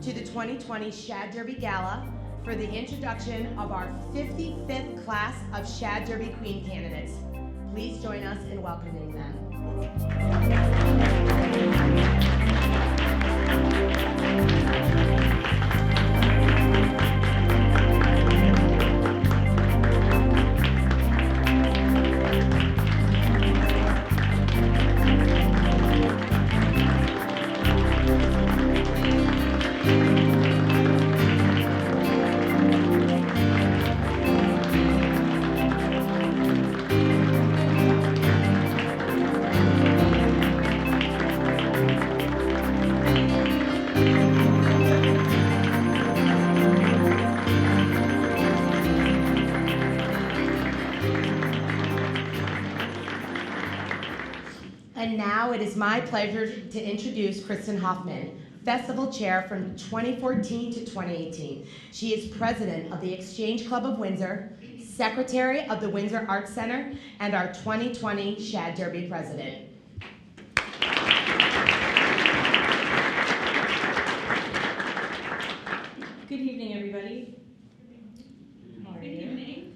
to the 2020 Shad Derby Gala for the introduction of our 55th class of Shad Derby Queen candidates. Please join us in welcoming them. And now it is my pleasure to introduce Kristen Hoffman, Festival Chair from 2014 to 2018. She is President of the Exchange Club of Windsor, Secretary of the Windsor Arts Center, and our 2020 Shad Derby President. Good evening, everybody. How are you? Good evening.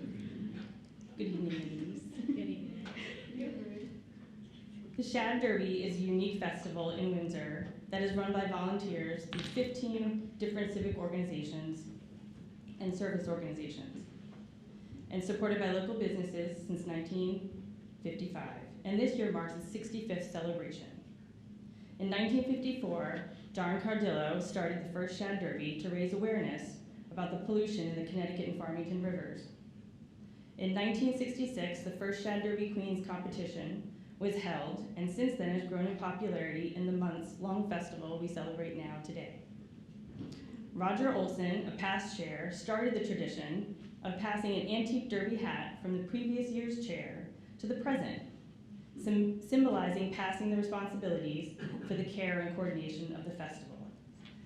Good evening, ladies. Good evening. The Shad Derby is a unique festival in Windsor that is run by volunteers through 15 different civic organizations and service organizations, and supported by local businesses since 1955. And this year marks the 65th celebration. In 1954, John Cardillo started the first Shad Derby to raise awareness about the pollution in the Connecticut and Farmington rivers. In 1966, the first Shad Derby Queens competition was held, and since then has grown in popularity in the months-long festival we celebrate now today. Roger Olson, a past chair, started the tradition of passing an antique derby hat from the previous year's chair to the present, symbolizing passing the responsibilities for the care and coordination of the festival.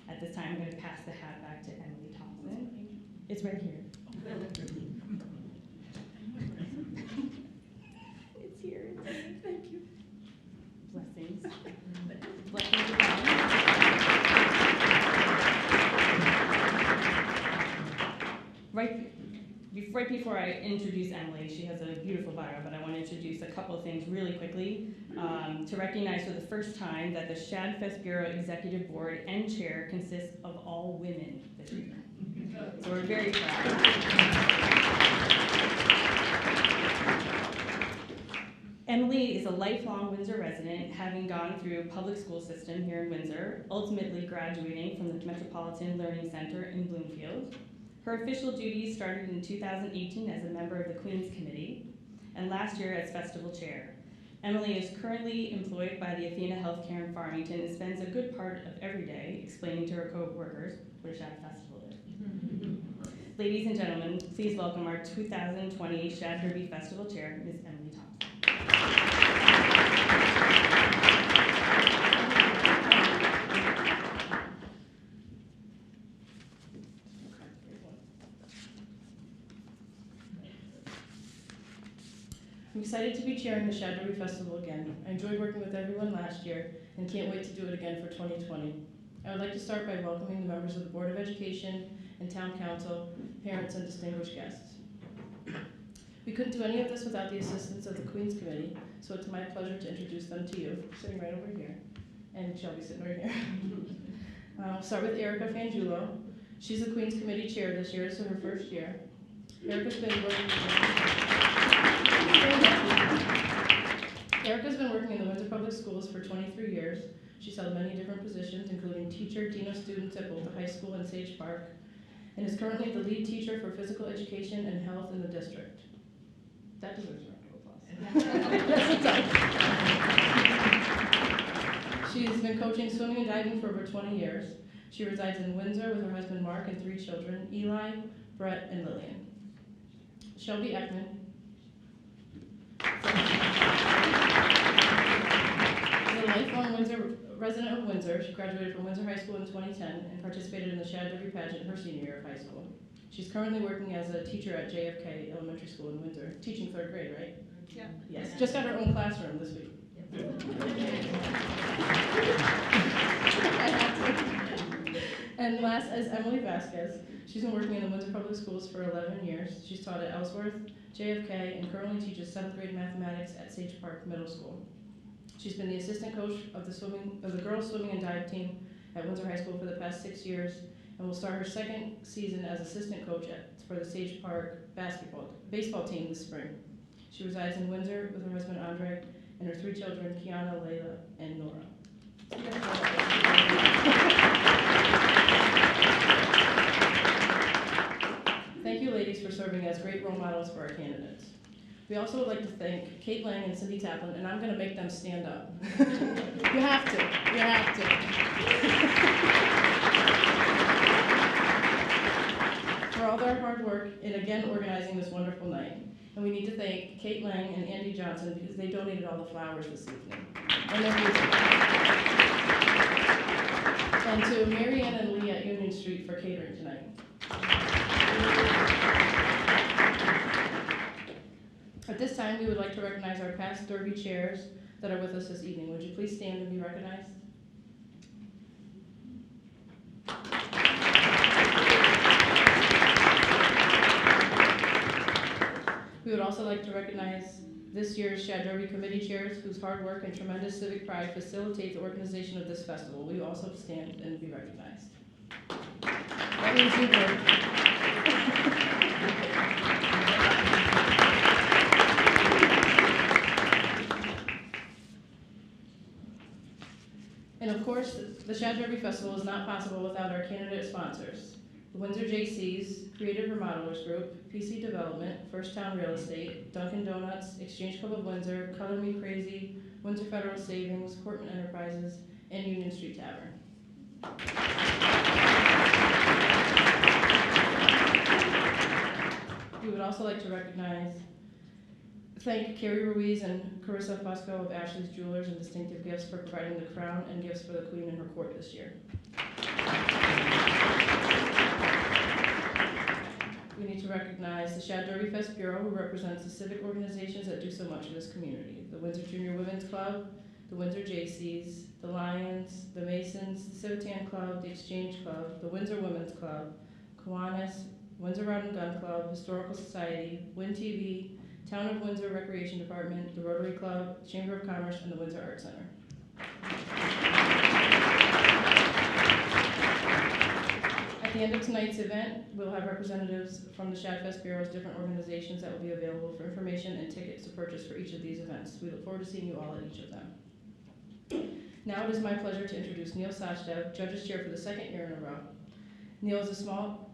At this time, I'm going to pass the hat back to Emily Thompson. It's right here. It's here. Thank you. Blessings. Blessings to come. Right before I introduce Emily, she has a beautiful bio, but I want to introduce a couple of things really quickly to recognize for the first time that the Shad Fest Bureau Executive Board and Chair consists of all women this year. So we're very proud. Emily is a lifelong Windsor resident, having gone through public school system here in Windsor, ultimately graduating from the Metropolitan Learning Center in Bloomfield. Her official duties started in 2018 as a member of the Queen's Committee, and last year as Festival Chair. Emily is currently employed by the Athena Healthcare in Farmington and spends a good part of every day explaining to her co-workers what a Shad Festival is. Ladies and gentlemen, please welcome our 2020 Shad Derby Festival Chair, Ms. Emily Thompson. I'm excited to be chairing the Shad Derby Festival again. I enjoyed working with everyone last year and can't wait to do it again for 2020. I would like to start by welcoming the members of the Board of Education and Town Council, parents, and distinguished guests. We couldn't do any of this without the assistance of the Queen's Committee, so it's my pleasure to introduce them to you, sitting right over here, and Shelby sitting right here. I'll start with Erica Fangiulo. She's the Queen's Committee Chair this year, so her first year. Erica's been working in the Windsor Public Schools for 23 years. She's held many different positions, including teacher, dean of students at both the high school and Sage Park, and is currently the lead teacher for physical education and health in the district. That deserves a round of applause. Yes, it does. She's been coaching swimming and diving for over 20 years. She resides in Windsor with her husband Mark and 3 children, Eli, Brett, and Lillian. Shelby Ekman. She's a lifelong resident of Windsor. She graduated from Windsor High School in 2010 and participated in the Shad Derby pageant her senior year of high school. She's currently working as a teacher at JFK Elementary School in Windsor, teaching 3rd grade, right? Yeah. Yes, just got her own classroom this week. And last is Emily Vasquez. She's been working in the Windsor Public Schools for 11 years. She's taught at Ellsworth, JFK, and currently teaches 7th grade mathematics at Sage Park Middle School. She's been the assistant coach of the girls swimming and dive team at Windsor High School for the past 6 years, and will start her second season as assistant coach for the Sage Park baseball team this spring. She resides in Windsor with her husband Andre and her 3 children, Kiana, Layla, and Nora. Thank you, ladies, for serving as great role models for our candidates. We also would like to thank Kate Lang and Cindy Taplin, and I'm going to make them stand up. You have to. You have to. For all their hard work in again organizing this wonderful night. And we need to thank Kate Lang and Andy Johnson because they donated all the flowers this evening. And to Mary Ann and Lee at Union Street for catering tonight. At this time, we would like to recognize our past Derby chairs that are with us this evening. Would you please stand and be recognized? We would also like to recognize this year's Shad Derby committee chairs whose hard work and tremendous civic pride facilitate the organization of this festival. Will you also stand and be recognized? That means you would. And of course, the Shad Derby Festival is not possible without our candidate sponsors. The Windsor JCs, Creative Remodelers Group, PC Development, First Town Real Estate, Dunkin' Donuts, Exchange Club of Windsor, Color Me Crazy, Windsor Federal Savings, Cortland Enterprises, and Union Street Tavern. We would also like to thank Carrie Ruiz and Carissa Fusco of Ashley's Jewelers and Distinctive Gifts for providing the crown and gifts for the Queen in her court this year. We need to recognize the Shad Derby Fest Bureau, who represents the civic organizations that do so much for this community. The Windsor Junior Women's Club, the Windsor JCs, the Lions, the Masons, the Civitan Club, the Exchange Club, the Windsor Women's Club, Kiwanis, Windsor Rod and Gun Club, Historical Society, Win TV, Town of Windsor Recreation Department, the Rotary Club, Chamber of Commerce, and the Windsor Art Center. At the end of tonight's event, we'll have representatives from the Shad Fest Bureau's different organizations that will be available for information and tickets to purchase for each of these events. We look forward to seeing you all at each of them. Now it is my pleasure to introduce Neil Sachdev, Judges Chair for the 2nd year in a row. Neil is a small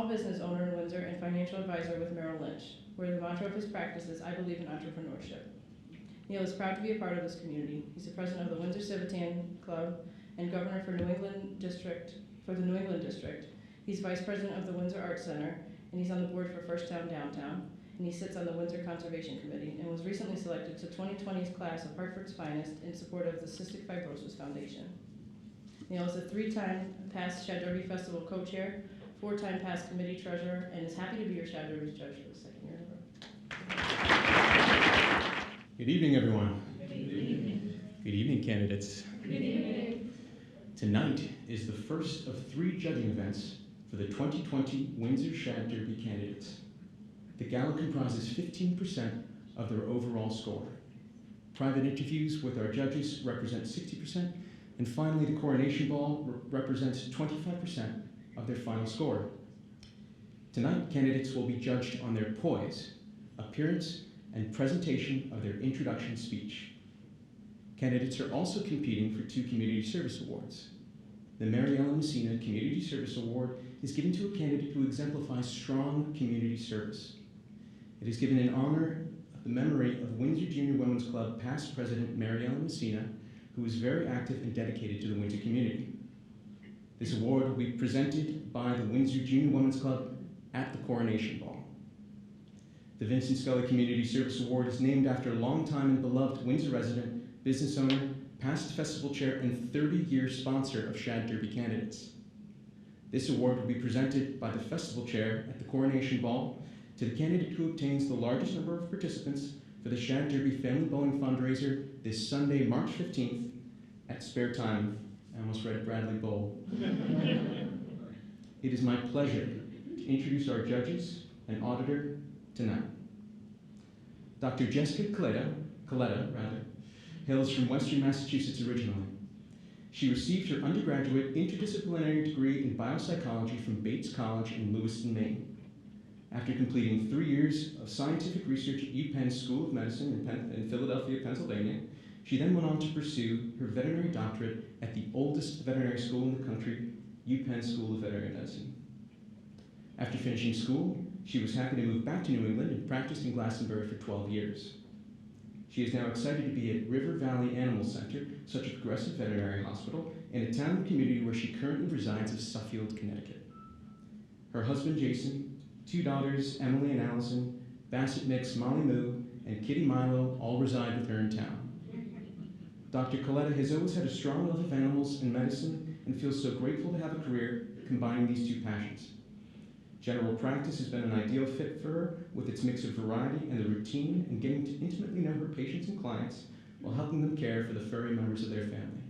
business owner in Windsor and financial advisor with Merrill Lynch, where the mantra of his practice is, I believe in entrepreneurship. Neil is proud to be a part of this community. He's the president of the Windsor Civitan Club and governor for the New England District. He's vice president of the Windsor Art Center, and he's on the board for First Town Downtown, and he sits on the Windsor Conservation Committee and was recently selected to 2020's class of Hartford's Finest in support of the Cystic Fibrosis Foundation. Neil is a 3-time past Shad Derby Festival co-chair, 4-time past committee treasurer, and is happy to be your Shad Derby's judge for the 2nd year in a row. Good evening, everyone. Good evening. Good evening, candidates. Good evening. Tonight is the first of 3 judging events for the 2020 Windsor Shad Derby candidates. The gala comprises 15% of their overall score. Private interviews with our judges represent 60%, and finally the coronation ball represents 25% of their final score. Tonight, candidates will be judged on their poise, appearance, and presentation of their introduction speech. Candidates are also competing for 2 community service awards. The Mary Ellen Messina Community Service Award is given to a candidate who exemplifies strong community service. It is given in honor of the memory of Windsor Junior Women's Club past president Mary Ellen Messina, who was very active and dedicated to the Windsor community. This award will be presented by the Windsor Junior Women's Club at the coronation ball. The Vincent Scully Community Service Award is named after longtime and beloved Windsor resident, business owner, past festival chair, and 30-year sponsor of Shad Derby candidates. This award will be presented by the festival chair at the coronation ball to the candidate who obtains the largest number of participants for the Shad Derby Family Bowling fundraiser this Sunday, March 15th at Spare Time I almost read Bradley Bowl. It is my pleasure to introduce our judges and auditor tonight. Dr. Jessica Coletta hails from Western Massachusetts originally. She received her undergraduate interdisciplinary degree in biopsychology from Bates College in Lewiston, Maine. After completing 3 years of scientific research at UPenn School of Medicine in Philadelphia, Pennsylvania, she then went on to pursue her veterinary doctorate at the oldest veterinary school in the country, UPenn School of Veterinary Medicine. After finishing school, she was happy to move back to New England and practiced in Glastonbury for 12 years. She is now excited to be at River Valley Animal Center, such a progressive veterinary hospital, in a town and community where she currently resides of Suffield, Connecticut. Her husband, Jason, 2 daughters, Emily and Allison, Basset Mix, Molly Moo, and Kitty Milo all reside with her in town. Dr. Coletta has always had a strong love of animals and medicine and feels so grateful to have a career combining these 2 passions. General practice has been an ideal fit for her with its mix of variety and the routine and getting to intimately know her patients and clients while helping them care for the furry members of their family.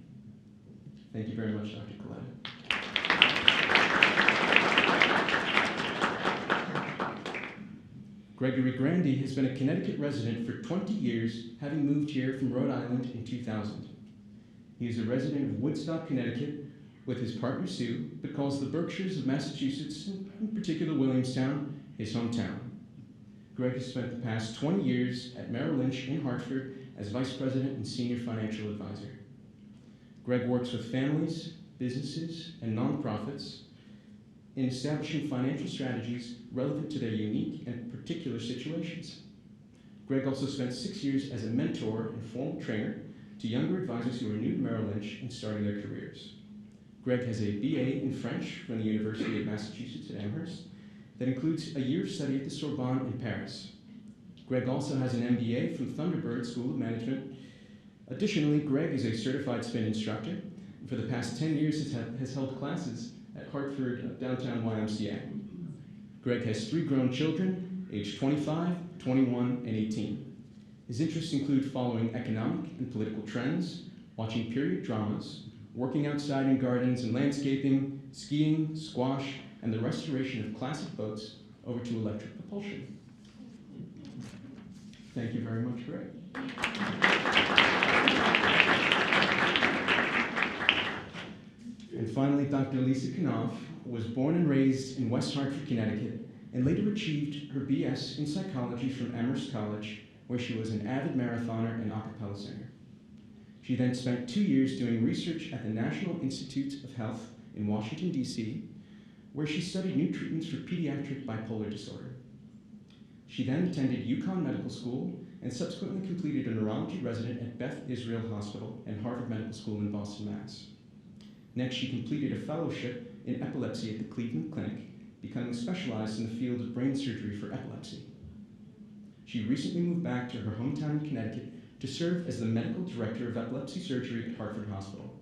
Thank you very much, Dr. Coletta. Gregory Grandy has been a Connecticut resident for 20 years, having moved here from Rhode Island in 2000. He is a resident of Woodstock, Connecticut, with his partner Sue, but calls the Berkshires of Massachusetts, in particular Williamstown, his hometown. Greg has spent the past 20 years at Merrill Lynch in Hartford as Vice President and Senior Financial Advisor. Greg works with families, businesses, and nonprofits in establishing financial strategies relevant to their unique and particular situations. Greg also spent 6 years as a mentor and formal trainer to younger advisors who are new to Merrill Lynch and starting their careers. Greg has a BA in French from the University of Massachusetts at Amherst that includes a year of study at the Sorbonne in Paris. Greg also has an MBA from Thunderbird School of Management. Additionally, Greg is a certified spin instructor, and for the past 10 years has held classes at Hartford downtown YMCA. Greg has 3 grown children, aged 25, 21, and 18. His interests include following economic and political trends, watching period dramas, working outside in gardens and landscaping, skiing, squash, and the restoration of classic boats over to electric propulsion. Thank you very much, Greg. And finally, Dr. Lisa Knopf was born and raised in West Hartford, Connecticut, and later achieved her BS in psychology from Amherst College, where she was an avid marathoner and a cappella singer. She then spent 2 years doing research at the National Institutes of Health in Washington, D.C., where she studied new treatments for pediatric bipolar disorder. She then attended UConn Medical School and subsequently completed a neurology resident at Beth Israel Hospital and Harvard Medical School in Boston, Mass. Next, she completed a fellowship in epilepsy at the Cleveland Clinic, becoming specialized in the field of brain surgery for epilepsy. She recently moved back to her hometown in Connecticut to serve as the medical director of epilepsy surgery at Hartford Hospital.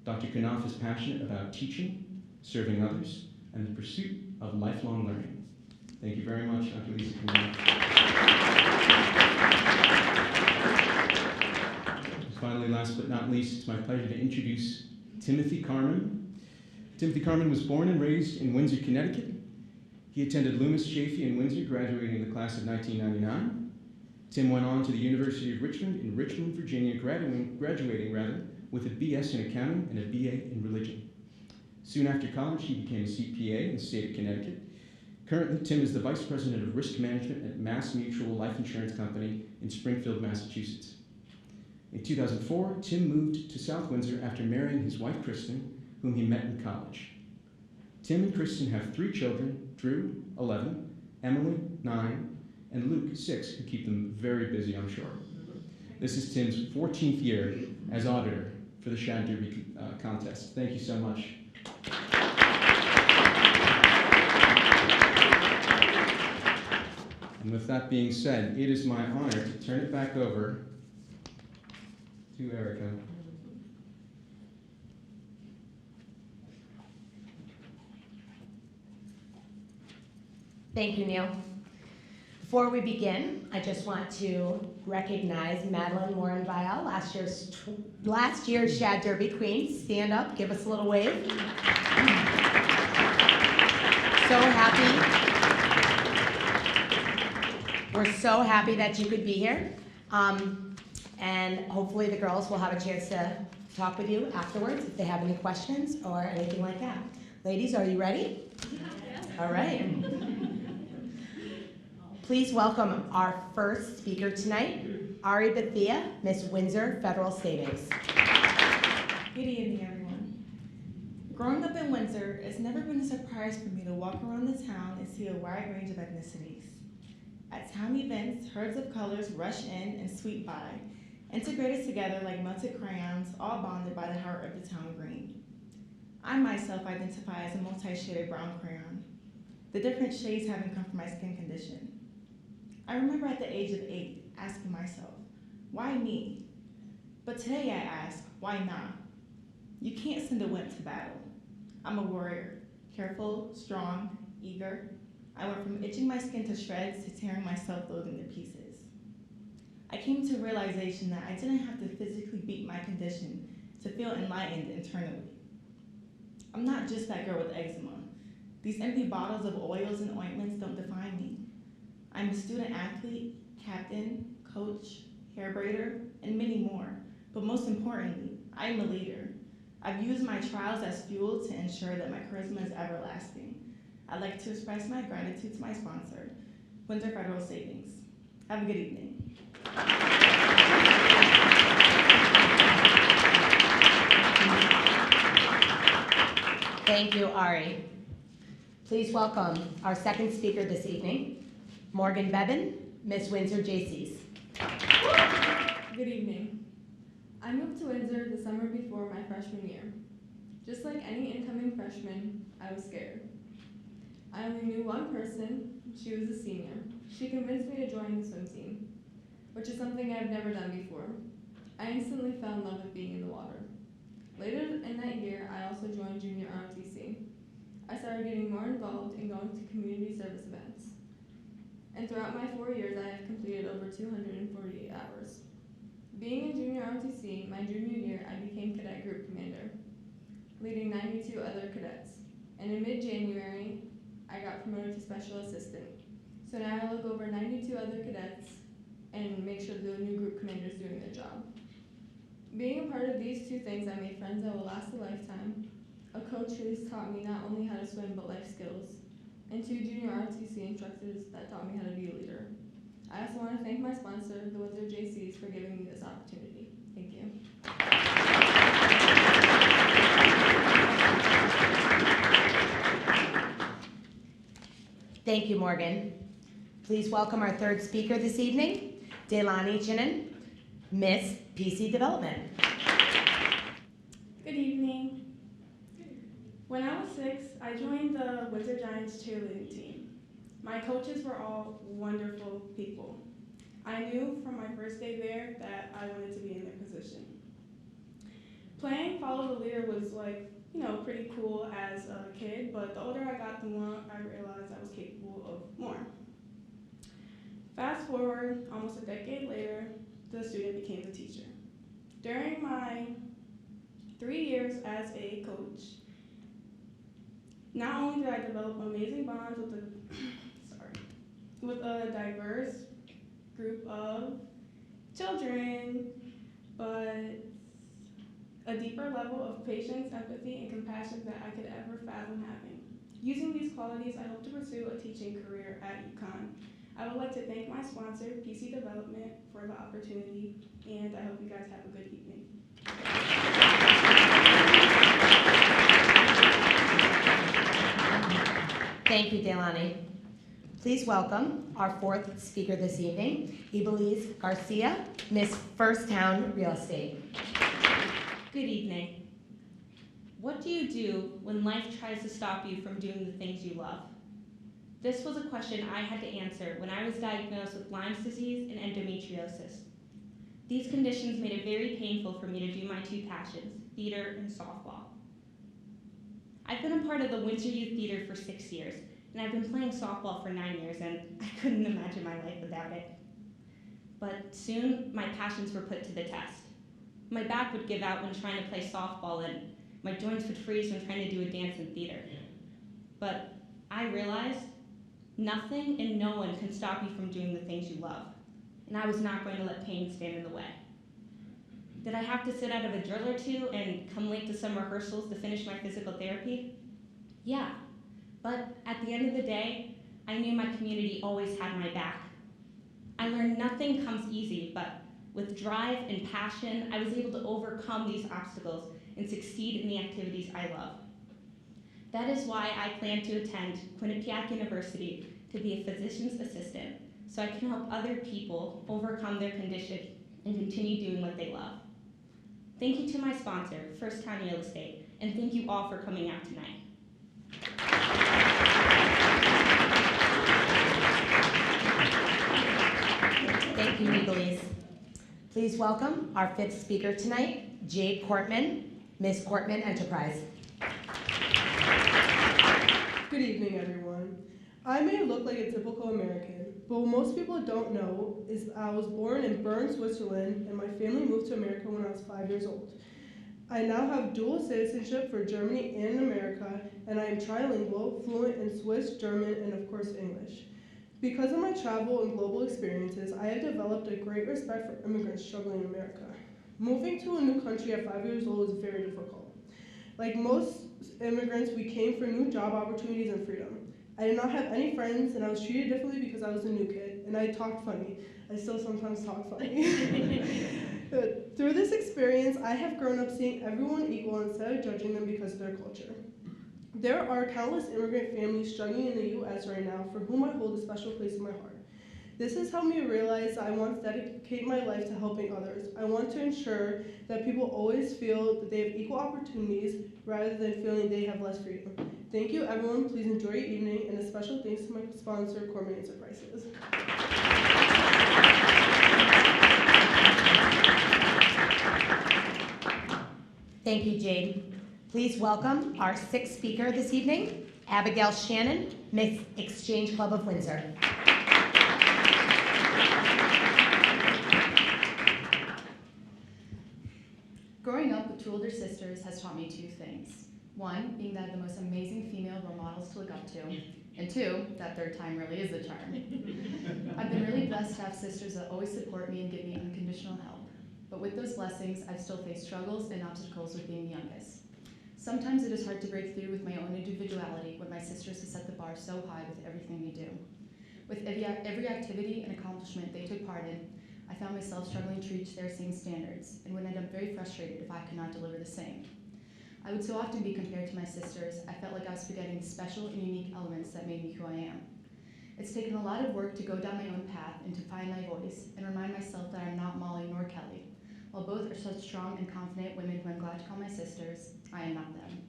Dr. Knopf is passionate about teaching, serving others, and the pursuit of lifelong learning. Thank you very much, Dr. Lisa Knopf. Finally, last but not least, it's my pleasure to introduce Timothy Carman. Timothy Carman was born and raised in Windsor, Connecticut. He attended Loomis Chaffee in Windsor, graduating in the class of 1999. Tim went on to the University of Richmond in Richmond, Virginia, graduating with a BS in accounting and a BA in religion. Soon after college, he became a CPA in the state of Connecticut. Currently, Tim is the Vice President of Risk Management at Mass Mutual Life Insurance Company in Springfield, Massachusetts. In 2004, Tim moved to South Windsor after marrying his wife, Kristen, whom he met in college. Tim and Kristen have 3 children, Drew, 11, Emily, 9, and Luke, 6, who keep them very busy, I'm sure. This is Tim's 14th year as auditor for the Shad Derby contest. Thank you so much. And with that being said, it is my honor to turn it back over to Erica. Thank you, Neil. Before we begin, I just want to recognize Madeline Warren Vial, last year's Shad Derby Queen. Stand up, give us a little wave. So happy. We're so happy that you could be here. And hopefully the girls will have a chance to talk with you afterwards if they have any questions or anything like that. Ladies, are you ready? All right. Please welcome our first speaker tonight, Arie Bethea, Miss Windsor Federal Savings. Good evening, everyone. Growing up in Windsor, it's never been a surprise for me to walk around the town and see a wide range of ethnicities. At town events, herds of colors rush in and sweep by, integrated together like melted crayons, all bonded by the heart of the town green. I myself identify as a multi-shaded brown crayon, the different shades having come from my skin condition. I remember at the age of 8 asking myself, why me? But today I ask, why not? You can't send a wimp to battle. I'm a warrior, careful, strong, eager. I went from itching my skin to shreds to tearing my self-loathing to pieces. I came to a realization that I didn't have to physically beat my condition to feel enlightened internally. I'm not just that girl with eczema. These empty bottles of oils and ointments don't define me. I'm a student athlete, captain, coach, hair braider, and many more. But most importantly, I'm a leader. I've used my trials as fuel to ensure that my charisma is everlasting. I'd like to express my gratitude to my sponsor, Windsor Federal Savings. Have a good evening. Thank you, Arie. Please welcome our second speaker this evening, Morgan Bevan, Miss Windsor JCs. Good evening. I moved to Windsor the summer before my freshman year. Just like any incoming freshman, I was scared. I only knew one person. She was a senior. She convinced me to join the swim team, which is something I've never done before. I instantly fell in love with being in the water. Later in that year, I also joined junior ROTC. I started getting more involved in going to community service events. And throughout my 4 years, I have completed over 248 hours. Being in junior ROTC, my junior year, I became cadet group commander, leading 92 other cadets. And in mid-January, I got promoted to special assistant. So now I look over 92 other cadets and make sure the new group commander is doing their job. Being a part of these two things, I made friends that will last a lifetime, a coach who has taught me not only how to swim but life skills, and 2 junior ROTC instructors that taught me how to be a leader. I also want to thank my sponsor, the Windsor JCs, for giving me this opportunity. Thank you. Thank you, Morgan. Please welcome our third speaker this evening, Delaney Shannon, Miss PC Development. Good evening. When I was 6, I joined the Windsor Giants cheerleading team. My coaches were all wonderful people. I knew from my first day there that I wanted to be in their position. Playing Follow the Leader was pretty cool as a kid, but the older I got, the more I realized I was capable of more. Fast forward, almost a decade later, the student became the teacher. During my 3 years as a coach, not only did I develop amazing bonds with a diverse group of children, but a deeper level of patience, empathy, and compassion that I could ever fathom having. Using these qualities, I hope to pursue a teaching career at UConn. I would like to thank my sponsor, PC Development, for the opportunity, and I hope you guys have a good evening. Thank you, Delaney. Please welcome our fourth speaker this evening, Ibeliz Garcia, Miss First Town Real Estate. Good evening. What do you do when life tries to stop you from doing the things you love? This was a question I had to answer when I was diagnosed with Lyme's disease and endometriosis. These conditions made it very painful for me to do my 2 passions, theater and softball. I've been a part of the Windsor Youth Theater for 6 years, and I've been playing softball for 9 years, and I couldn't imagine my life without it. but soon my passions were put to the test. My back would give out when trying to play softball, and my joints would freeze when trying to do a dance in theater. But I realized nothing and no one can stop you from doing the things you love, and I was not going to let pain stand in the way. Did I have to sit out of a drill or two and come late to some rehearsals to finish my physical therapy? Yeah, but at the end of the day, I knew my community always had my back. I learned nothing comes easy, but with drive and passion, I was able to overcome these obstacles and succeed in the activities I love. That is why I plan to attend Quinnipiac University to be a physician's assistant, so I can help other people overcome their condition and continue doing what they love. Thank you to my sponsor, First Town Real Estate, and thank you all for coming out tonight. Thank you, Legalese. Please welcome our fifth speaker tonight, Jade Cortman, Miss Cortman Enterprise. Good evening, everyone. I may look like a typical American, but what most people don't know is I was born in Bern, Switzerland, and my family moved to America when I was 5 years old. I now have dual citizenship for Germany and America, and I am trilingual, fluent in Swiss, German, and of course English. Because of my travel and global experiences, I have developed a great respect for immigrants struggling in America. Moving to a new country at 5 years old is very difficult. Like most immigrants, we came for new job opportunities and freedom. I did not have any friends, and I was treated differently because I was a new kid, and I talked funny. I still sometimes talk funny. Through this experience, I have grown up seeing everyone equal instead of judging them because of their culture. There are countless immigrant families struggling in the U.S. right now for whom I hold a special place in my heart. This has helped me realize that I want to dedicate my life to helping others. I want to ensure that people always feel that they have equal opportunities rather than feeling they have less freedom. Thank you, everyone. Please enjoy your evening, and a special thanks to my sponsor, Corman Enterprises. Thank you, Jade. Please welcome our sixth speaker this evening, Abigail Shannon, Miss Exchange Club of Windsor. Growing up with two older sisters has taught me two things. One, being that the most amazing female role models to look up to, and two, that third time really is a charm. I've been really blessed to have sisters that always support me and give me unconditional help. But with those blessings, I've still faced struggles and obstacles with being the youngest. Sometimes it is hard to break through with my own individuality when my sisters have set the bar so high with everything they do. With every activity and accomplishment they took part in, I found myself struggling to reach their same standards, and would end up very frustrated if I could not deliver the same. I would so often be compared to my sisters, I felt like I was forgetting the special and unique elements that made me who I am. It's taken a lot of work to go down my own path and to find my voice, and remind myself that I'm not Molly nor Kelly. While both are such strong and confident women who I'm glad to call my sisters, I am not them.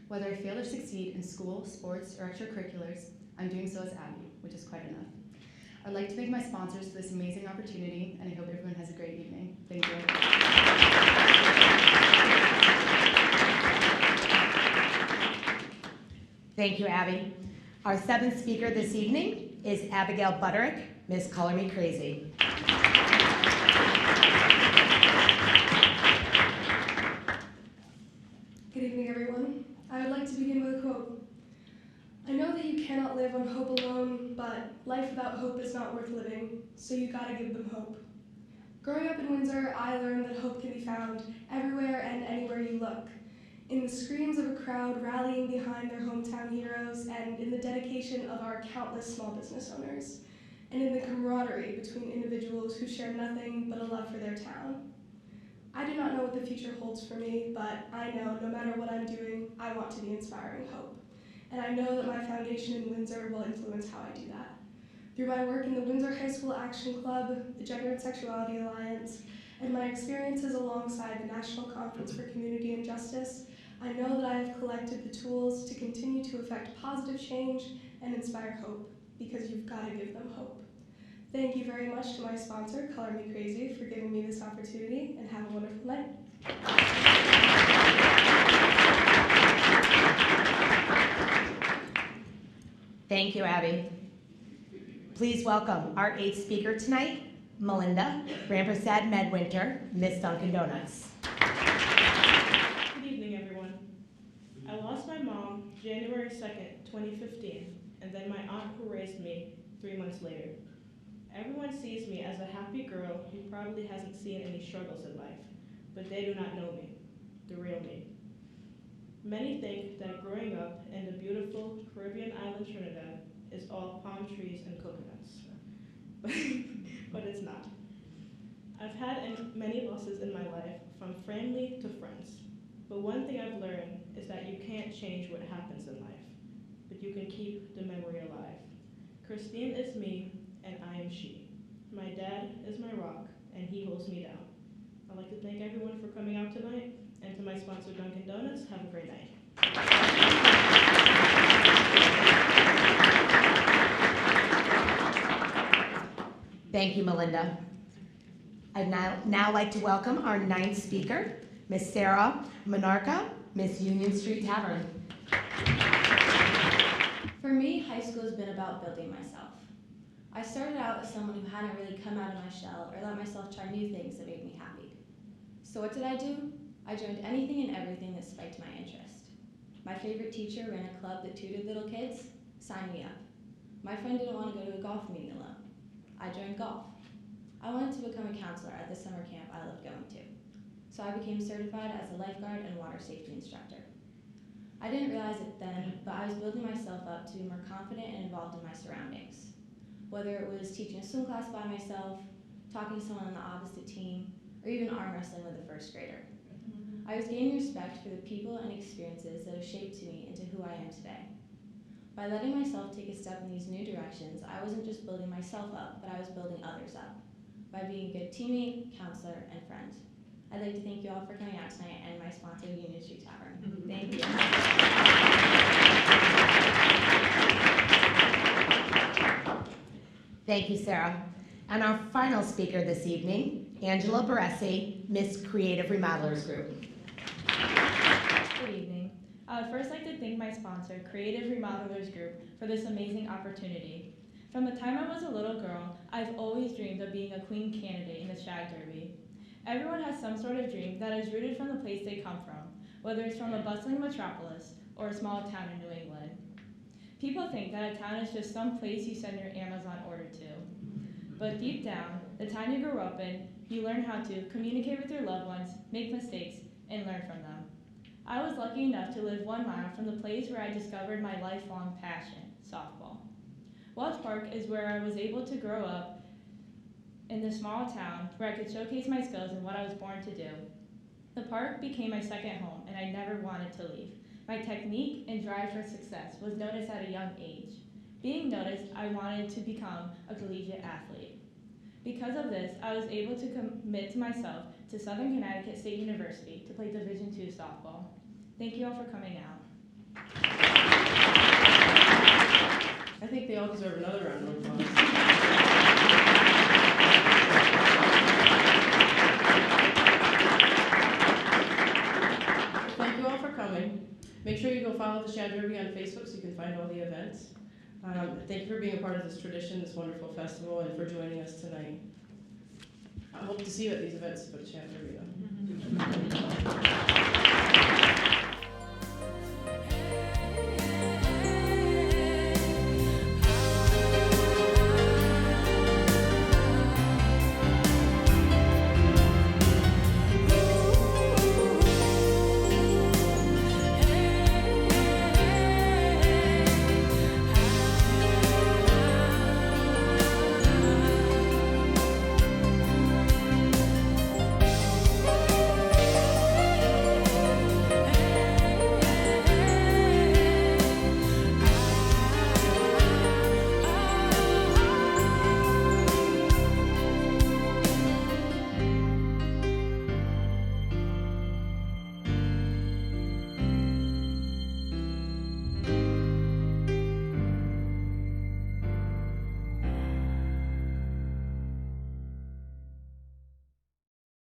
Whether I fail or succeed in school, sports, or extracurriculars, I'm doing so as Abby, which is quite enough. I'd like to thank my sponsors for this amazing opportunity, and I hope everyone has a great evening. Thank you. Thank you, Abby. Our seventh speaker this evening is Abigail Butterick, Miss Color Me Crazy. Good evening, everyone. I would like to begin with a quote. I know that you cannot live on hope alone, but life without hope is not worth living, so you gotta give them hope. Growing up in Windsor, I learned that hope can be found everywhere and anywhere you look. In the screams of a crowd rallying behind their hometown heroes, and in the dedication of our countless small business owners, and in the camaraderie between individuals who share nothing but a love for their town. I do not know what the future holds for me, but I know no matter what I'm doing, I want to be inspiring hope. And I know that my foundation in Windsor will influence how I do that. Through my work in the Windsor High School Action Club, the Gender and Sexuality Alliance, and my experiences alongside the National Conference for Community and Justice, I know that I have collected the tools to continue to effect positive change and inspire hope, because you've got to give them hope. Thank you very much to my sponsor, Color Me Crazy, for giving me this opportunity, and have a wonderful night. Thank you, Abby. Please welcome our eighth speaker tonight, Melinda, Rampersad Medwinter, Miss Dunkin' Donuts. Good evening, everyone. I lost my mom January 2nd, 2015, and then my aunt who raised me 3 months later. Everyone sees me as a happy girl who probably hasn't seen any struggles in life, but they do not know me, the real me. Many think that growing up in the beautiful Caribbean island Trinidad is all palm trees and coconuts, but it's not. I've had many losses in my life, from family to friends, but one thing I've learned is that you can't change what happens in life, but you can keep the memory alive. Christine is me, and I am she. My dad is my rock, and he holds me down. I'd like to thank everyone for coming out tonight, and to my sponsor, Dunkin' Donuts, have a great night. Thank you, Melinda. I'd now like to welcome our ninth speaker, Miss Sarah Monarca, Miss Union Street Tavern. For me, high school has been about building myself. I started out as someone who hadn't really come out of my shell or let myself try new things that made me happy. So what did I do? I joined anything and everything that spiked my interest. My favorite teacher ran a club that tutored little kids. Sign me up. My friend didn't want to go to a golf meeting alone. I joined golf. I wanted to become a counselor at the summer camp I loved going to. So I became certified as a lifeguard and water safety instructor. I didn't realize it then, but I was building myself up to be more confident and involved in my surroundings. Whether it was teaching a swim class by myself, talking to someone on the opposite team, or even arm wrestling with a first grader. I was gaining respect for the people and experiences that have shaped me into who I am today. By letting myself take a step in these new directions, I wasn't just building myself up, but I was building others up by being a good teammate, counselor, and friend. I'd like to thank you all for coming out tonight and my sponsor, Union Street Tavern. Thank you. Thank you, Sarah. And our final speaker this evening, Angela Barresi, Miss Creative Remodelers Group. Good evening. I would first like to thank my sponsor, Creative Remodelers Group, for this amazing opportunity. From the time I was a little girl, I've always dreamed of being a queen candidate in the Shad Derby. Everyone has some sort of dream that is rooted from the place they come from, whether it's from a bustling metropolis or a small town in New England. People think that a town is just some place you send your Amazon order to. But deep down, the town you grew up in, you learn how to communicate with your loved ones, make mistakes, and learn from them. I was lucky enough to live 1 mile from the place where I discovered my lifelong passion, softball. Welch Park is where I was able to grow up in the small town where I could showcase my skills and what I was born to do. The park became my second home, and I never wanted to leave. My technique and drive for success was noticed at a young age. Being noticed, I wanted to become a collegiate athlete. Because of this, I was able to commit to myself to Southern Connecticut State University to play Division II softball. Thank you all for coming out. I think they all deserve another round of applause. Thank you all for coming. Make sure you go follow the Shad Derby on Facebook so you can find all the events. Thank you for being a part of this tradition, this wonderful festival, and for joining us tonight. I hope to see you at these events for the Shad Derby, though.